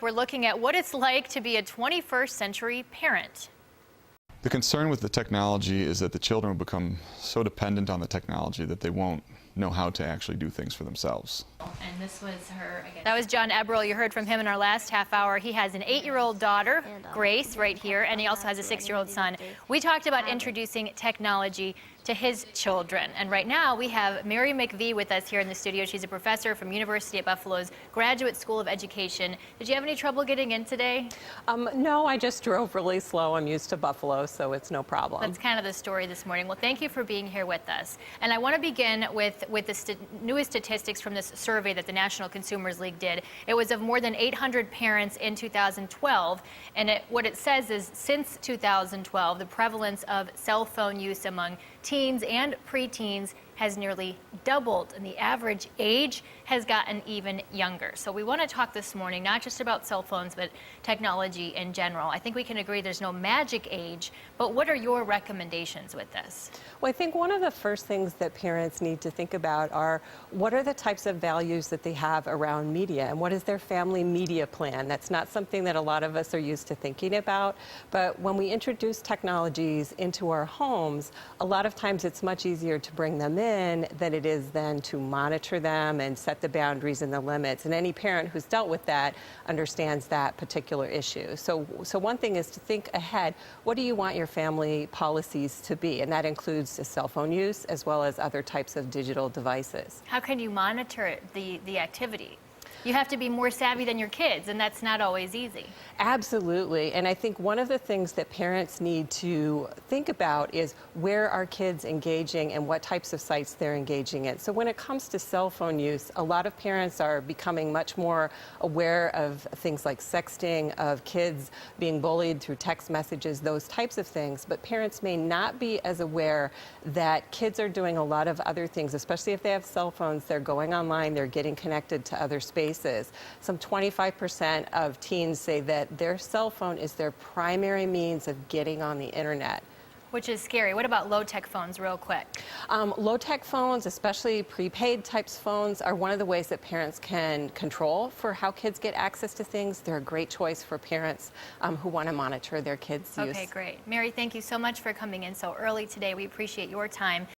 We're looking at what it's like to be a 21st century parent. The concern with the technology is that the children will become so dependent on the technology that they won't know how to actually do things for themselves. And this was her again. That was John Eberl. You heard from him in our last half hour. He has an 8-year-old daughter, Grace, right here, and he also has a 6-year-old son. We talked about introducing technology to his children. And right now we have Mary McVee with us here in the studio. She's a professor from University at Buffalo's Graduate School of Education. Did you have any trouble getting in today? No, I just drove really slow. I'm used to Buffalo, so it's no problem. That's kind of the story this morning. Well, thank you for being here with us. And I want to begin with the newest statistics from this survey that the National Consumers League did. It was of more than 800 parents in 2012, and what it says is since 2012, the prevalence of cell phone use among teens and preteens has nearly doubled, and the average age has gotten even younger. So we want to talk this morning not just about cell phones, but technology in general. I think we can agree there's no magic age, but what are your recommendations with this? Well, I think one of the first things that parents need to think about are what are the types of values that they have around media, and what is their family media plan? That's not something that a lot of us are used to thinking about, but when we introduce technologies into our homes, a lot of times it's much easier to bring them in than it is then to monitor them and set the boundaries and the limits. And any parent who's dealt with that understands that particular issue. So one thing is to think ahead. What do you want your family policies to be? And that includes cell phone use as well as other types of digital devices. How can you monitor the activity? You have to be more savvy than your kids, and that's not always easy. Absolutely. And I think one of the things that parents need to think about is where are kids engaging and what types of sites they're engaging in. So when it comes to cell phone use, a lot of parents are becoming much more aware of things like sexting, of kids being bullied through text messages, those types of things. But parents may not be as aware that kids are doing a lot of other things, especially if they have cell phones. They're going online, they're getting connected to other spaces. Some 25% of teens say that their cell phone is their primary means of getting on the internet. Which is scary. What about low-tech phones, real quick? Low-tech phones, especially prepaid types phones, are one of the ways that parents can control for how kids get access to things. They're a great choice for parents who want to monitor their kids' use. Okay, great. Mary, thank you so much for coming in so early today. We appreciate your time.